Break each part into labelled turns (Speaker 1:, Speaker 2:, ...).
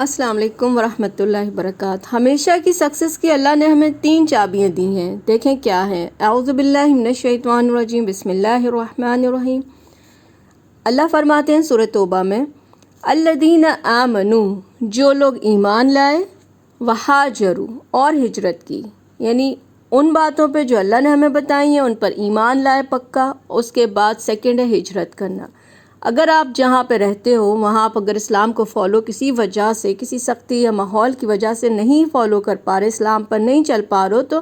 Speaker 1: السلام علیکم ورحمۃ اللہ وبرکاتہ۔ ہمیشہ کی سکسیس کی اللہ نے ہمیں 3 چابیاں دی ہیں، دیکھیں کیا ہے۔ اعوذ باللہ من الشیطان الرجیم، بسم اللہ الرحمن الرحیم۔ اللہ فرماتے ہیں سورۃ توبہ میں، الذین آمنوا، جو لوگ ایمان لائے، وہاجروا، اور ہجرت کی، یعنی ان باتوں پہ جو اللہ نے ہمیں بتائی ہیں ان پر ایمان لائے پکا۔ اس کے بعد سیکنڈ ہے ہجرت کرنا۔ اگر آپ جہاں پہ رہتے ہو وہاں آپ اگر اسلام کو فالو کسی وجہ سے، کسی سختی یا ماحول کی وجہ سے نہیں فالو کر پا رہے، اسلام پر نہیں چل پا رہے ہو، تو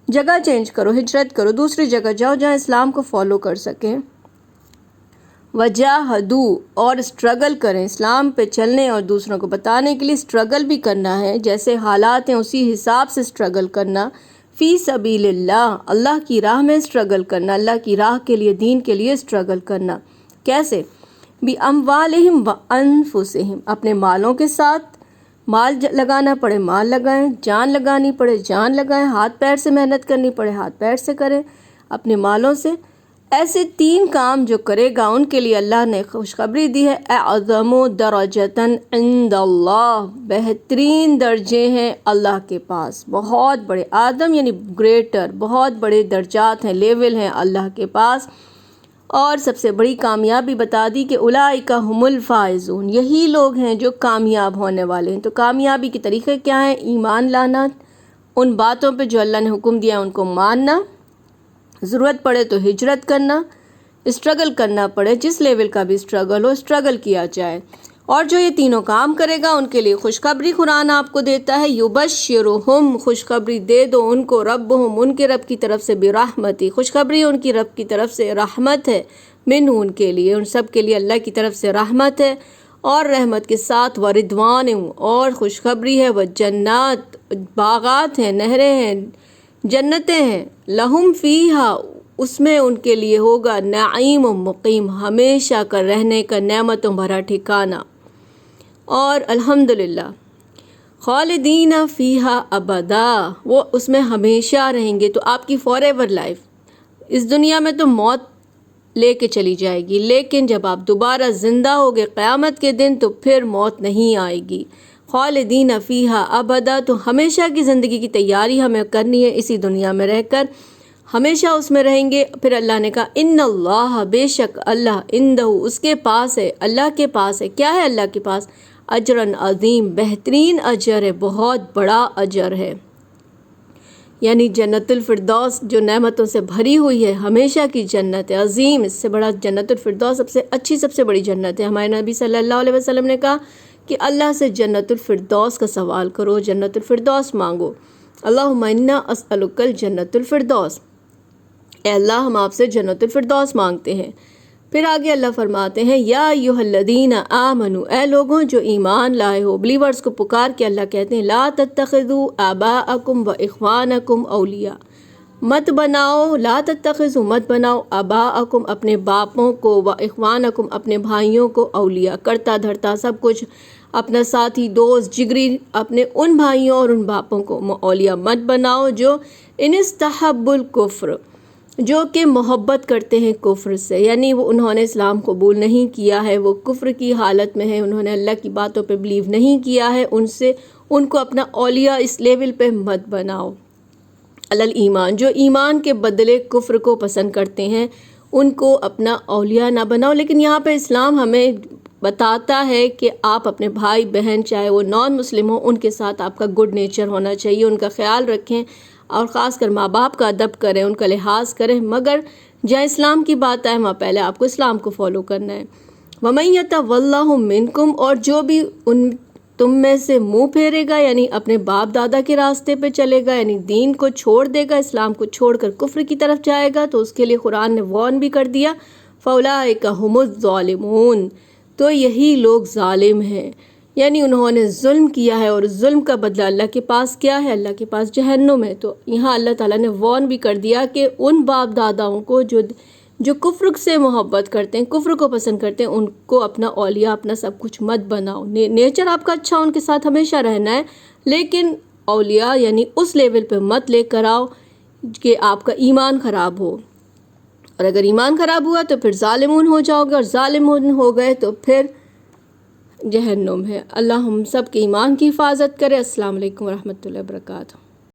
Speaker 1: جگہ چینج کرو، ہجرت کرو، دوسری جگہ جاؤ جہاں اسلام کو فالو کر سکیں۔ وجاہدوا، اور اسٹرگل کریں، اسلام پہ چلنے اور دوسروں کو بتانے کے لیے اسٹرگل بھی کرنا ہے، جیسے حالات ہیں اسی حساب سے اسٹرگل کرنا۔ فی سبیل اللہ، اللہ کی راہ میں اسٹرگل کرنا، اللہ کی راہ کے لیے، دین کے لیے اسٹرگل کرنا۔ کیسے؟ بِأَمْوَالِهِمْ وَأَنفُسِهِمْ، اپنے مالوں کے ساتھ، مال لگانا پڑے مال لگائیں، جان لگانی پڑے جان لگائیں، ہاتھ پیر سے محنت کرنی پڑے ہاتھ پیر سے کریں، اپنے مالوں سے۔ ایسے 3 کام جو کرے گا ان کے لیے اللہ نے خوشخبری دی ہے، اعظم درجۃ عند اللہ، بہترین درجے ہیں اللہ کے پاس، بہت بڑے، اعظم یعنی گریٹر، بہت بڑے درجات ہیں، لیول ہیں اللہ کے پاس۔ اور سب سے بڑی کامیابی بتا دی کہ اولئک ھم الفائزون، یہی لوگ ہیں جو کامیاب ہونے والے ہیں۔ تو کامیابی کے طریقے کیا ہیں؟ ایمان لانا، ان باتوں پہ جو اللہ نے حکم دیا ان کو ماننا، ضرورت پڑے تو ہجرت کرنا، اسٹرگل کرنا پڑے، جس لیول کا بھی اسٹرگل ہو اسٹرگل کیا جائے۔ اور جو یہ تینوں کام کرے گا ان کے لیے خوشخبری قرآن آپ کو دیتا ہے، یبشرہم، خوشخبری دے دو ان کو، ربہم، ان کے رب کی طرف سے، برحمتی، خوشخبری ان کی رب کی طرف سے، رحمت ہے، منہ ان کے لیے، ان سب کے لیے اللہ کی طرف سے رحمت ہے، اور رحمت کے ساتھ وردوان، اور خوشخبری ہے، وجنات، باغات ہیں، نہریں ہیں، جنتیں ہیں، لہم فیہا، اس میں ان کے لیے ہوگا، نعیم و مقیم، ہمیشہ کا رہنے کا نعمتوں بھرا ٹھکانہ۔ اور الحمدللہ خالدین فیہا ابدا، وہ اس میں ہمیشہ رہیں گے۔ تو آپ کی فار ایور لائف، اس دنیا میں تو موت لے کے چلی جائے گی، لیکن جب آپ دوبارہ زندہ ہوگے قیامت کے دن تو پھر موت نہیں آئے گی۔ خالدین فیہا ابدا، تو ہمیشہ کی زندگی کی تیاری ہمیں کرنی ہے، اسی دنیا میں رہ کر ہمیشہ اس میں رہیں گے۔ پھر اللہ نے کہا ان اللہ، بے شک اللہ، عندہ، اس کے پاس ہے، اللہ کے پاس ہے، کیا ہے اللہ کے پاس؟ اجرن عظیم، بہترین اجر ہے، بہت بڑا اجر ہے، یعنی جنت الفردوس جو نعمتوں سے بھری ہوئی ہے، ہمیشہ کی جنت ہے، عظیم، اس سے بڑا جنت الفردوس سب سے اچھی، سب سے بڑی جنت ہے۔ ہمارے نبی صلی اللہ علیہ وسلم نے کہا کہ اللہ سے جنت الفردوس کا سوال کرو، جنت الفردوس مانگو، اللہم انا اسألک الجنت الفردوس، اے اللہ ہم آپ سے جنت الفردوس مانگتے ہیں۔ پھر آگے اللہ فرماتے ہیں، یا ایھا الذین آمنوا، اے لوگوں جو ایمان لائے ہو، بلیورز کو پکار کے اللہ کہتے ہیں، لا تتخذوا آباءکم و اخوانکم اولیاء، مت بناؤ، لا تتخذوا، مت بناؤ، آباءکم، اپنے باپوں کو، و اخوانکم، اپنے بھائیوں کو، اولیاء، کرتا دھرتا سب کچھ، اپنا ساتھی، دوست، جگری، اپنے ان بھائیوں اور ان باپوں کو اولیاء مت بناؤ، جو ان استحبوا الکفر، جو کہ محبت کرتے ہیں کفر سے، یعنی وہ انہوں نے اسلام قبول نہیں کیا ہے، وہ کفر کی حالت میں ہے، انہوں نے اللہ کی باتوں پہ بلیو نہیں کیا ہے، ان کو اپنا اولیاء اس لیول پہ مت بناؤ۔ علی ایمان، جو ایمان کے بدلے کفر کو پسند کرتے ہیں ان کو اپنا اولیاء نہ بناؤ۔ لیکن یہاں پہ اسلام ہمیں بتاتا ہے کہ آپ اپنے بھائی بہن چاہے وہ نان مسلم ہوں ان کے ساتھ آپ کا گڈ نیچر ہونا چاہیے، ان کا خیال رکھیں، اور خاص کر ماں باپ کا ادب کریں، ان کا لحاظ کریں، مگر جہاں اسلام کی بات آئے وہاں پہلے آپ کو اسلام کو فالو کرنا ہے۔ وَمَن يَتَوَلَّهُم مِّنكُمْ، اور جو بھی تم میں سے منہ پھیرے گا، یعنی اپنے باپ دادا کے راستے پہ چلے گا، یعنی دین کو چھوڑ دے گا، اسلام کو چھوڑ کر کفر کی طرف جائے گا، تو اس کے لیے قرآن نے وارن بھی کر دیا، فَأُولَٰئِكَ هُمُ الظَّالِمُونَ، تو یہی لوگ ظالم ہیں، یعنی انہوں نے ظلم کیا ہے، اور ظلم کا بدلہ اللہ کے پاس کیا ہے؟ اللہ کے پاس جہنم ہے۔ تو یہاں اللہ تعالیٰ نے وارن بھی کر دیا کہ ان باپ داداؤں کو جو کفر سے محبت کرتے ہیں، کفر کو پسند کرتے ہیں، ان کو اپنا اولیاء، اپنا سب کچھ مت بناؤ۔ نیچر آپ کا اچھا، ان کے ساتھ ہمیشہ رہنا ہے، لیکن اولیاء یعنی اس لیول پہ مت لے کر آؤ کہ آپ کا ایمان خراب ہو، اور اگر ایمان خراب ہوا تو پھر ظالمون ہو جاؤ گے، اور ظالمون ہو گئے تو پھر جہنم ہے۔ اللہ ہم سب کے ایمان کی حفاظت کرے۔ السلام علیکم ورحمۃ اللہ وبرکاتہ۔